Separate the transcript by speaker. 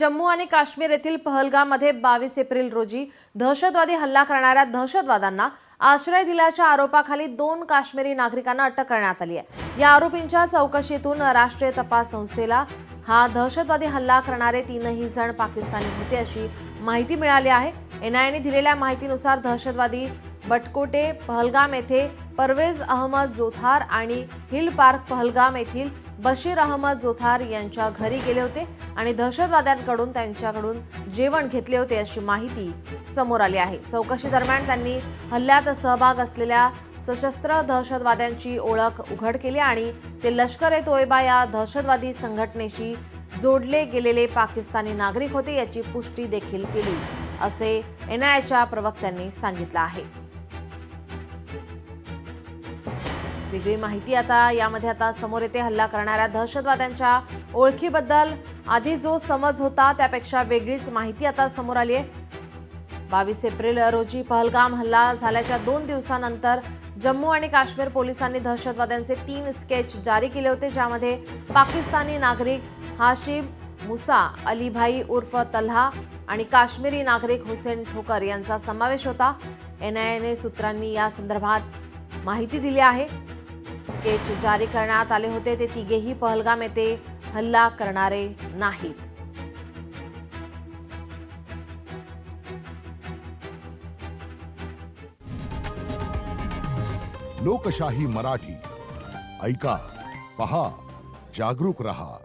Speaker 1: जम्मू आणि काश्मीर येथील पहलगाममध्ये 22 एप्रिल रोजी दहशतवादी हल्ला करणाऱ्या दहशतवाद्यांना आश्रय दिल्याच्या आरोपाखाली 2 काश्मीरी नागरिकांना अटक करण्यात आली आहे। या आरोपींच्या चौकशीतून राष्ट्रीय तपास संस्थेला हा दहशतवादी हल्ला करणारे 3ही जण पाकिस्तानी होते अशी माहिती मिळाली आहे। एनआयएने दिलेल्या माहितीनुसार दहशतवादी बटकोटे पहलगाम येथे परवेज अहमद जोथार आणि हिल पार्क पहलगाम येथील बशीर अहमद जोथार यांच्या घरी गेले होते आणि दहशतवाद्यांकडून त्यांच्याकडून जेवण घेतले होते अशी माहिती समोर आली आहे। चौकशी दरम्यान त्यांनी हल्ल्यात सहभाग असलेल्या सशस्त्र दहशतवाद्यांची ओळख उघड केली आणि ते लष्कर-ए-तोयबा या दहशतवादी संघटनेशी जोडले गेलेले पाकिस्तानी नागरिक होते याची पुष्टी देखील केली असे एनआयएच्या प्रवक्त्यांनी सांगितलं आहे। वेगळी माहिती यामध्ये समोर येते। हल्ला करणाऱ्या दहशतवाद्यांच्या ओळखीबद्दल आधी जो समज होता त्यापेक्षा वेगळीच माहिती आता समोर आली आहे। 22 एप्रिल रोजी पहलगाम हल्ला झाल्याच्या 2 दिवसांनंतर जम्मू आणि काश्मीर पोलिसांनी दहशतवाद्यांचे 3 स्केच जारी केले होते, ज्यामध्ये पाकिस्तानी नागरिक हाशिम मुसा अलीभाई उर्फ तल्हा आणि काश्मीरी नागरिक हुसेन ठोकर यांचा समावेश होता। एनआयए सूत्रांनी या संदर्भात माहिती दिली आहे। स्केच जारी करण्यात आले होते ते तिघेही पहलगाम येथे हल्ला करणारे नाहीत।
Speaker 2: लोकशाही मराठी ऐका, पहा, जागरूक रहा।